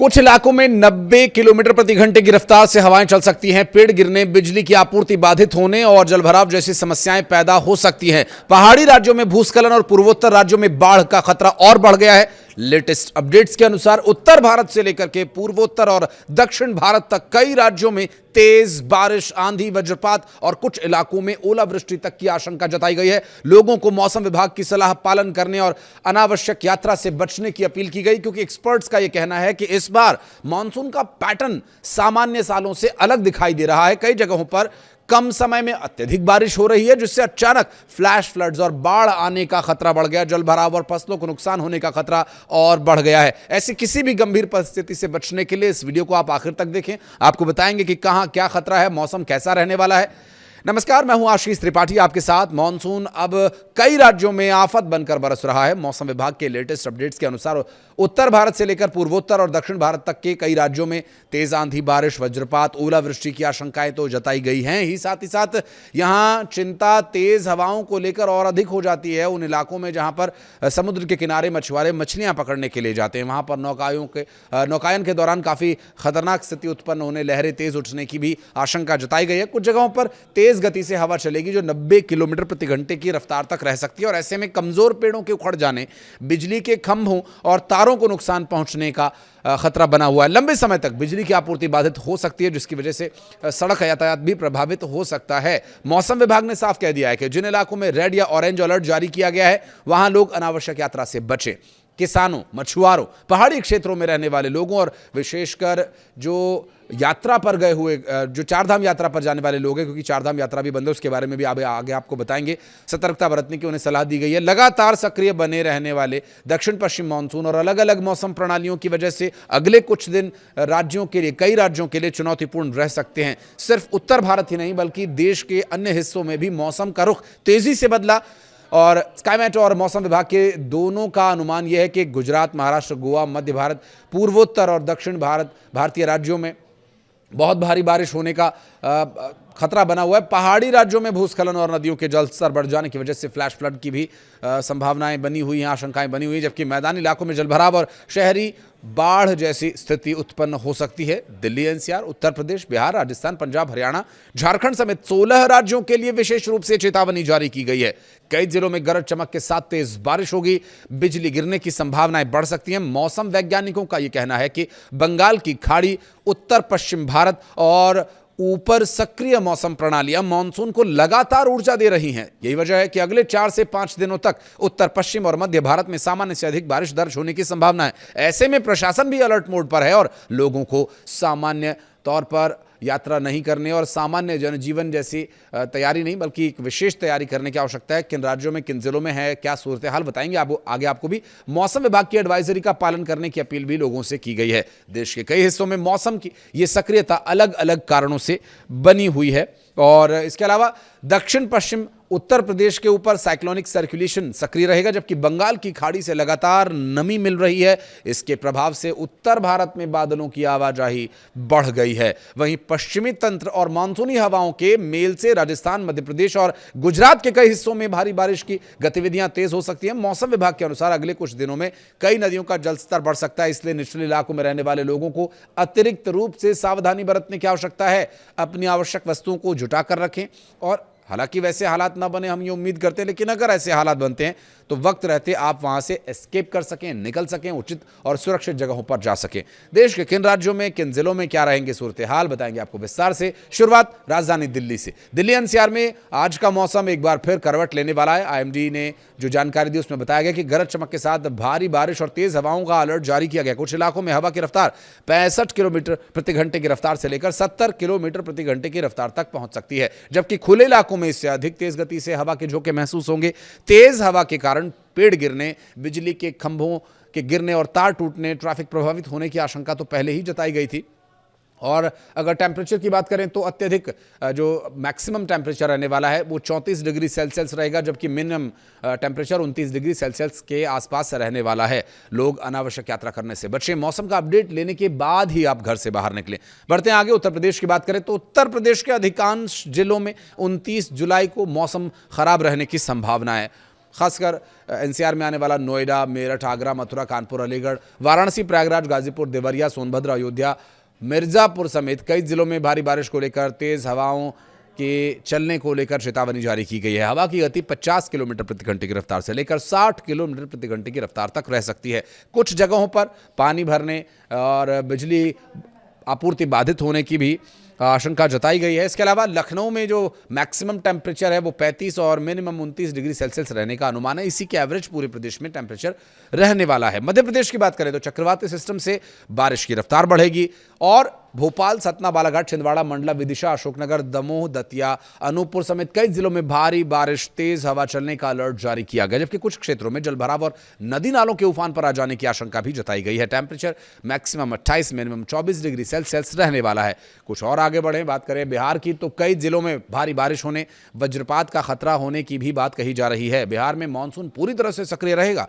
कुछ इलाकों में 90 किलोमीटर प्रति घंटे की रफ्तार से हवाएं चल सकती हैं। पेड़ गिरने, बिजली की आपूर्ति बाधित होने और जलभराव जैसी समस्याएं पैदा हो सकती हैं। पहाड़ी राज्यों में भूस्खलन और पूर्वोत्तर राज्यों में बाढ़ का खतरा और बढ़ गया है। लेटेस्ट अपडेट्स के अनुसार उत्तर भारत से लेकर के पूर्वोत्तर और दक्षिण भारत तक कई राज्यों में तेज बारिश, आंधी, वज्रपात और कुछ इलाकों में ओलावृष्टि तक की आशंका जताई गई है। लोगों को मौसम विभाग की सलाह पालन करने और अनावश्यक यात्रा से बचने की अपील की गई, क्योंकि एक्सपर्ट्स का यह कहना है कि इस बार मानसून का पैटर्न सामान्य सालों से अलग दिखाई दे रहा है। कई जगहों पर कम समय में अत्यधिक बारिश हो रही है, जिससे अचानक फ्लैश फ्लड्स और बाढ़ आने का खतरा बढ़ गया। जलभराव और फसलों को नुकसान होने का खतरा और बढ़ गया है। ऐसी किसी भी गंभीर परिस्थिति से बचने के लिए इस वीडियो को आप आखिर तक देखें। आपको बताएंगे कि कहां क्या खतरा है, मौसम कैसा रहने वाला है। नमस्कार, मैं हूं आशीष त्रिपाठी आपके साथ। मॉनसून अब कई राज्यों में आफत बनकर बरस रहा है। मौसम विभाग के लेटेस्ट अपडेट्स के अनुसार उत्तर भारत से लेकर पूर्वोत्तर और दक्षिण भारत तक के कई राज्यों में तेज आंधी, बारिश, वज्रपात, ओलावृष्टि की आशंकाएं तो जताई गई हैं ही साथ यहां चिंता तेज हवाओं को लेकर और अधिक हो जाती है उन इलाकों में जहां पर समुद्र के किनारे मछुआरे मछलियां पकड़ने के लिए जाते हैं। वहां पर नौकायन के दौरान काफी खतरनाक स्थिति उत्पन्न होने, लहरें तेज उठने की भी आशंका जताई गई है। कुछ जगहों पर तेज गति से हवा चलेगी जो 90 किलोमीटर प्रति घंटे की रफ्तार तक रह सकती है, और ऐसे में कमजोर पेड़ों के उखड़ जाने, बिजली के खंभों और तारों को नुकसान पहुंचने का खतरा बना हुआ है। लंबे समय तक बिजली की आपूर्ति बाधित हो सकती है, जिसकी वजह से सड़क यातायात भी प्रभावित हो सकता है। मौसम विभाग ने साफ कह दिया है कि जिन इलाकों में रेड या ऑरेंज अलर्ट जारी किया गया है वहां लोग अनावश्यक यात्रा से बचें। किसानों, मछुआरों, पहाड़ी क्षेत्रों में रहने वाले लोगों और विशेषकर जो यात्रा पर गए हुए, जो चारधाम यात्रा पर जाने वाले लोग हैं, क्योंकि चारधाम यात्रा भी बंद है, उसके बारे में भी आगे आपको बताएंगे, सतर्कता बरतने की उन्हें सलाह दी गई है। लगातार सक्रिय बने रहने वाले दक्षिण पश्चिम मानसून और अलग अलग मौसम प्रणालियों की वजह से अगले कुछ दिन कई राज्यों के लिए चुनौतीपूर्ण रह सकते हैं। सिर्फ उत्तर भारत ही नहीं बल्कि देश के अन्य हिस्सों में भी मौसम का रुख तेजी से बदला, और स्काईमेट और मौसम विभाग के दोनों का अनुमान यह है कि गुजरात, महाराष्ट्र, गोवा, मध्य भारत, पूर्वोत्तर और दक्षिण भारतीय राज्यों में बहुत भारी बारिश होने का खतरा बना हुआ है। पहाड़ी राज्यों में भूस्खलन और नदियों के जलस्तर बढ़ जाने की वजह से फ्लैश फ्लड की भी संभावनाएं बनी हुई हैं, आशंकाएं बनी हुई हैं, जबकि मैदानी इलाकों में जलभराव और शहरी बाढ़ जैसी स्थिति उत्पन्न हो सकती है। दिल्ली एनसीआर, उत्तर प्रदेश, बिहार, राजस्थान, पंजाब, हरियाणा, झारखंड समेत 16 राज्यों के लिए विशेष रूप से चेतावनी जारी की गई है। कई जिलों में गरज चमक के साथ तेज बारिश होगी, बिजली गिरने की संभावनाएं बढ़ सकती हैं। मौसम वैज्ञानिकों का यह कहना है कि बंगाल की खाड़ी, उत्तर पश्चिम भारत और ऊपर सक्रिय मौसम प्रणालियां मानसून को लगातार ऊर्जा दे रही हैं। यही वजह है कि अगले 4 से 5 दिनों तक उत्तर पश्चिम और मध्य भारत में सामान्य से अधिक बारिश दर्ज होने की संभावना है। ऐसे में प्रशासन भी अलर्ट मोड पर है और लोगों को सामान्य तौर पर यात्रा नहीं करने और सामान्य जनजीवन जैसी तैयारी नहीं बल्कि एक विशेष तैयारी करने की आवश्यकता है। किन राज्यों में, किन जिलों में है, क्या सूरत हाल बताएंगे आगे आपको भी। मौसम विभाग की एडवाइजरी का पालन करने की अपील भी लोगों से की गई है। देश के कई हिस्सों में मौसम की ये सक्रियता अलग अलग कारणों से बनी हुई है, और इसके अलावा दक्षिण पश्चिम उत्तर प्रदेश के ऊपर साइक्लोनिक सर्कुलेशन सक्रिय रहेगा, जबकि बंगाल की खाड़ी से लगातार नमी मिल रही है। इसके प्रभाव से उत्तर भारत में बादलों की आवाजाही बढ़ गई है। वहीं पश्चिमी तंत्र और मानसूनी हवाओं के मेल से राजस्थान, मध्य प्रदेश और गुजरात के कई हिस्सों में भारी बारिश की गतिविधियां तेज हो सकती हैं। मौसम विभाग के अनुसार अगले कुछ दिनों में कई नदियों का जलस्तर बढ़ सकता है, इसलिए निचले इलाकों में रहने वाले लोगों को अतिरिक्त रूप से सावधानी बरतने की आवश्यकता है। अपनी आवश्यक वस्तुओं को जुटा कर रखें, और हालांकि वैसे हालात ना बने हम ये उम्मीद करते हैं, लेकिन अगर ऐसे हालात बनते हैं तो वक्त रहते आप वहां से एस्केप कर सकें, निकल सकें, उचित और सुरक्षित जगहों पर जा सकें। देश के किन राज्यों में, किन जिलों में क्या रहेंगे सूरत हाल बताएंगे आपको विस्तार से। शुरुआत राजधानी दिल्ली से। दिल्ली एनसीआर में आज का मौसम एक बार फिर करवट लेने वाला है। आईएमडी ने जो जानकारी दी उसमें बताया गया कि गरज चमक के साथ भारी बारिश और तेज हवाओं का अलर्ट जारी किया गया। कुछ इलाकों में हवा की रफ्तार 65 किलोमीटर प्रति घंटे की रफ्तार से लेकर 70 किलोमीटर प्रति घंटे की रफ्तार तक पहुंच सकती है, जबकि खुले इलाकों में इससे अधिक तेज गति से हवा के झोंके महसूस होंगे। तेज हवा के कारण पेड़ गिरने, बिजली के खंभों के गिरने और तार टूटने, ट्रैफिक प्रभावित होने की आशंका तो पहले ही जताई गई थी। और अगर टेम्परेचर की बात करें तो अत्यधिक जो मैक्सिमम टेम्परेचर रहने वाला है वो 34 डिग्री सेल्सियस रहेगा, जबकि मिनिमम टेम्परेचर 29 डिग्री सेल्सियस के आसपास रहने वाला है। लोग अनावश्यक यात्रा करने से बचें। मौसम का अपडेट लेने के बाद ही आप घर से बाहर निकलें। बढ़ते हैं आगे। उत्तर प्रदेश की बात करें तो उत्तर प्रदेश के अधिकांश जिलों में 29 जुलाई को मौसम खराब रहने की संभावना है। खासकर एनसीआर में आने वाला नोएडा, मेरठ, आगरा, मथुरा, कानपुर, अलीगढ़, वाराणसी, प्रयागराज, गाजीपुर, देवरिया, सोनभद्र, अयोध्या, मिर्जापुर समेत कई जिलों में भारी बारिश को लेकर तेज हवाओं के चलने को लेकर चेतावनी जारी की गई है। हवा की गति 50 किलोमीटर प्रति घंटे की रफ्तार से लेकर 60 किलोमीटर प्रति घंटे की रफ्तार तक रह सकती है। कुछ जगहों पर पानी भरने और बिजली आपूर्ति बाधित होने की भी आशंका जताई गई है। इसके अलावा लखनऊ में जो मैक्सिमम टेम्परेचर है वो 35 और मिनिमम 29 डिग्री सेल्सियस रहने का अनुमान है। इसी के एवरेज पूरे प्रदेश में टेम्परेचर रहने वाला है। मध्य प्रदेश की बात करें तो चक्रवाती सिस्टम से बारिश की रफ्तार बढ़ेगी और भोपाल, सतना, बालाघाट, छिंदवाड़ा, मंडला, विदिशा, अशोकनगर, दमोह, दतिया, अनूपपुर समेत कई जिलों में भारी बारिश, तेज हवा चलने का अलर्ट जारी किया गया, जबकि कुछ क्षेत्रों में जलभराव और नदी नालों के उफान पर आ जाने की आशंका भी जताई गई है। Temperature maximum 28, minimum 24 degree Celsius रहने वाला है। कुछ और आगे बढ़े, बात करें बिहार की तो कई जिलों में भारी बारिश होने, वज्रपात का खतरा होने की भी बात कही जा रही है। बिहार में मानसून पूरी तरह से सक्रिय रहेगा।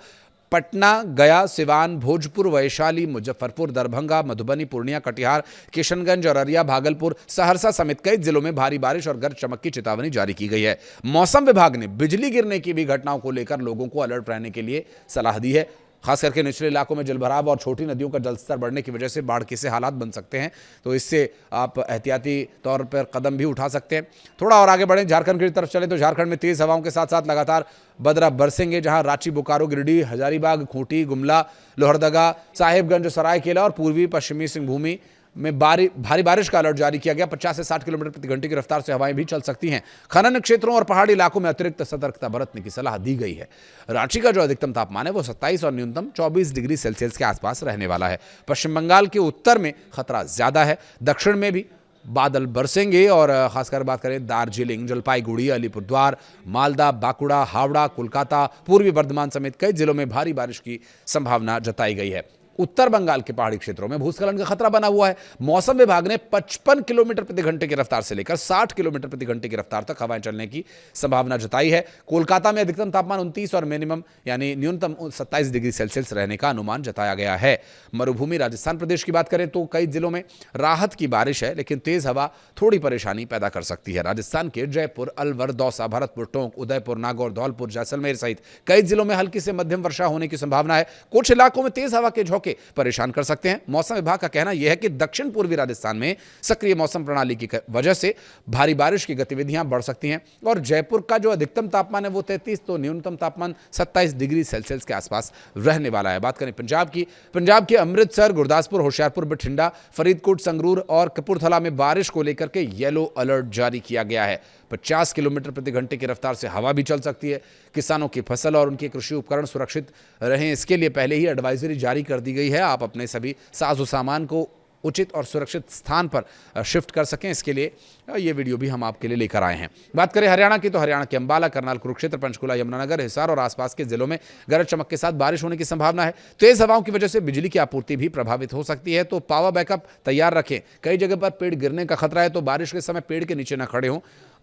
पटना, गया, सिवान, भोजपुर, वैशाली, मुजफ्फरपुर, दरभंगा, मधुबनी, पूर्णिया, कटिहार, किशनगंज, अररिया, भागलपुर, सहरसा समेत कई जिलों में भारी बारिश और गरज चमक की चेतावनी जारी की गई है। मौसम विभाग ने बिजली गिरने की भी घटनाओं को लेकर लोगों को अलर्ट रहने के लिए सलाह दी है। खास करके निचले इलाकों में जलभराव और छोटी नदियों का जलस्तर बढ़ने की वजह से बाढ़ के से हालात बन सकते हैं, तो इससे आप एहतियाती तौर पर कदम भी उठा सकते हैं। थोड़ा और आगे बढ़ें, झारखंड की तरफ चले तो झारखंड में तेज हवाओं के साथ साथ लगातार बदरा बरसेंगे, जहां रांची, बोकारो, गिरिडीह, हजारीबाग, खूंटी, गुमला, लोहरदगा, साहिबगंज, सरायकेला और पूर्वी पश्चिमी सिंहभूमि में भारी बारिश का अलर्ट जारी किया गया। 50 से 60 किलोमीटर प्रति घंटे की रफ्तार से हवाएं भी चल सकती हैं। खनन क्षेत्रों और पहाड़ी इलाकों में अतिरिक्त सतर्कता बरतने की सलाह दी गई है। रांची का जो अधिकतम तापमान है वो 27 और न्यूनतम 24 डिग्री सेल्सियस के आसपास रहने वाला है। पश्चिम बंगाल के उत्तर में खतरा ज्यादा है, दक्षिण में भी बादल बरसेंगे और खासकर बात करें दार्जिलिंग, जलपाईगुड़ी, अलीपुरद्वार, मालदा, बांकुड़ा, हावड़ा, कोलकाता, पूर्वी बर्धमान समेत कई जिलों में भारी बारिश की संभावना जताई गई है। उत्तर बंगाल के पहाड़ी क्षेत्रों में भूस्खलन का खतरा बना हुआ है। मौसम विभाग ने 55 किलोमीटर प्रति घंटे की रफ्तार से लेकर 60 किलोमीटर प्रति घंटे की रफ्तार तक हवाएं चलने की संभावना जताई है। कोलकाता में अधिकतम तापमान 29 और मिनिमम यानी न्यूनतम 27 डिग्री सेल्सियस रहने का अनुमान जताया गया है। मरुभूमि राजस्थान प्रदेश की बात करें तो कई जिलों में राहत की बारिश है, लेकिन तेज हवा थोड़ी परेशानी पैदा कर सकती है। राजस्थान के जयपुर, अलवर, दौसा, भरतपुर, टोंक, उदयपुर, नागौर, धौलपुर, जैसलमेर सहित कई जिलों में हल्की से मध्यम वर्षा होने की संभावना है। कुछ इलाकों में तेज हवा के झोंके परेशान कर सकते हैं। मौसम विभाग का कहना यह है कि दक्षिण पूर्वी राजस्थान में सक्रिय मौसम प्रणाली की वजह से भारी बारिश की गतिविधियां बढ़ सकती हैं और जयपुर का जो अधिकतम तापमान है वो 33 तो न्यूनतम तापमान 27 डिग्री सेल्सियस के आसपास रहने वाला है। बात करें पंजाब की, पंजाब के अमृतसर, गुरदासपुर, होशियारपुर, बठिंडा, फरीदकोट, संगरूर और कपूरथला में बारिश को लेकर के येलो अलर्ट जारी किया गया है। 50 किलोमीटर प्रति घंटे की रफ्तार से हवा भी चल सकती है। किसानों की फसल और उनके कृषि उपकरण सुरक्षित रहें, इसके लिए पहले ही एडवाइजरी जारी कर दी गई है। आप अपने सभी साजो सामान को उचित और सुरक्षित स्थान पर शिफ्ट कर सकें, इसके लिए ये वीडियो भी हम आपके लिए लेकर आए हैं। बात करें हरियाणा की तो हरियाणा के अंबाला, करनाल, कुरुक्षेत्र, पंचकुला, यमुनानगर, हिसार और आसपास के जिलों में गरज चमक के साथ बारिश होने की संभावना है। तेज हवाओं की वजह से बिजली की आपूर्ति भी प्रभावित हो सकती है, तो पावर बैकअप तैयार रखें। कई जगह पर पेड़ गिरने का खतरा है, तो बारिश के समय पेड़ के नीचे न खड़े हों,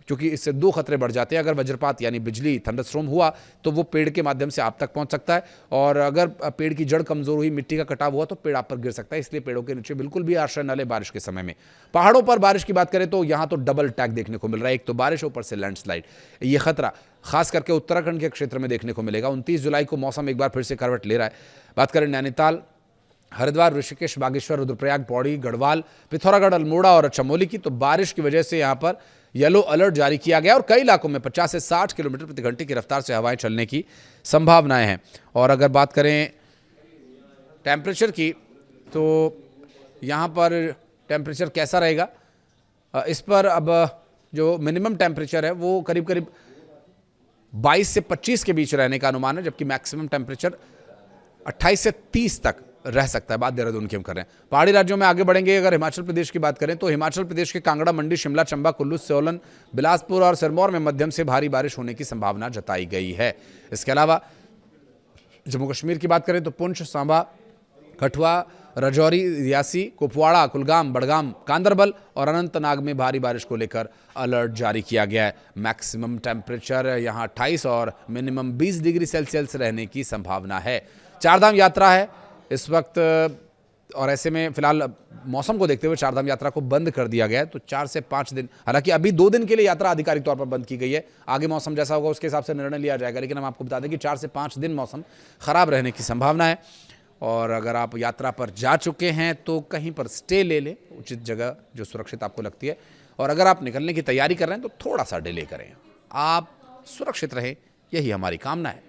क्योंकि इससे दो खतरे बढ़ जाते हैं। अगर वज्रपात यानी बिजली थंडरस्टॉर्म हुआ तो वो पेड़ के माध्यम से आप तक पहुंच सकता है, और अगर पेड़ की जड़ कमजोर हुई, मिट्टी का कटाव हुआ तो पेड़ आप पर गिर सकता है। इसलिए पेड़ों के नीचे बिल्कुल भी आश्रय न लें बारिश के समय में। पहाड़ों पर बारिश की बात करें तो यहां तो डबल अटैक देखने को मिल रहा है, एक तो बारिश, ऊपर से लैंडस्लाइड। ये खतरा खास करके उत्तराखंड के क्षेत्र में देखने को मिलेगा। 29 जुलाई को मौसम एक बार फिर से करवट ले रहा है। बात करें नैनीताल, हरिद्वार, ऋषिकेश, बागेश्वर, रुद्रप्रयाग, पौड़ी, गढ़वाल, पिथौरागढ़, अल्मोड़ा और चमोली की तो बारिश की वजह से यहां पर येलो अलर्ट जारी किया गया और कई इलाकों में 50 से 60 किलोमीटर प्रति घंटे की रफ्तार से हवाएं चलने की संभावनाएं हैं। और अगर बात करें टेम्परेचर की तो यहां पर टेम्परेचर कैसा रहेगा, इस पर अब जो मिनिमम टेम्परेचर है वो करीब करीब 22 से 25 के बीच रहने का अनुमान है, जबकि मैक्सिमम टेम्परेचर 28 से 30 तक रह सकता है। बात देहरादून की हम कर रहे हैं। पहाड़ी राज्यों में आगे बढ़ेंगे। अगर हिमाचल प्रदेश की बात करें तो हिमाचल प्रदेश के कांगड़ा, मंडी, शिमला, चंबा, कुल्लू, सोलन, बिलासपुर और सिरमौर में मध्यम से भारी बारिश होने की संभावना जताई गई है। इसके अलावा जम्मू कश्मीर की बात करें तो पुंछ, सांबा, कठुआ, राजौरी, रियासी, कुपवाड़ा, कुलगाम, बड़गाम, गांदरबल और अनंतनाग में भारी बारिश को लेकर अलर्ट जारी किया गया है। मैक्सिमम टेम्परेचर यहां 28 और मिनिमम 20 डिग्री सेल्सियस रहने की संभावना है। चारधाम यात्रा है, इस वक्त और ऐसे में फिलहाल मौसम को देखते हुए चारधाम यात्रा को बंद कर दिया गया है। तो 4 से 5 दिन, हालांकि अभी 2 दिन के लिए यात्रा आधिकारिक तौर पर बंद की गई है। आगे मौसम जैसा होगा उसके हिसाब से निर्णय लिया जाएगा, लेकिन हम आपको बता दें कि 4 से 5 दिन मौसम खराब रहने की संभावना है। और अगर आप यात्रा पर जा चुके हैं तो कहीं पर स्टे ले लें, उचित जगह जो सुरक्षित आपको लगती है। और अगर आप निकलने की तैयारी कर रहे हैं तो थोड़ा सा डिले करें, आप सुरक्षित रहें, यही हमारी कामना है।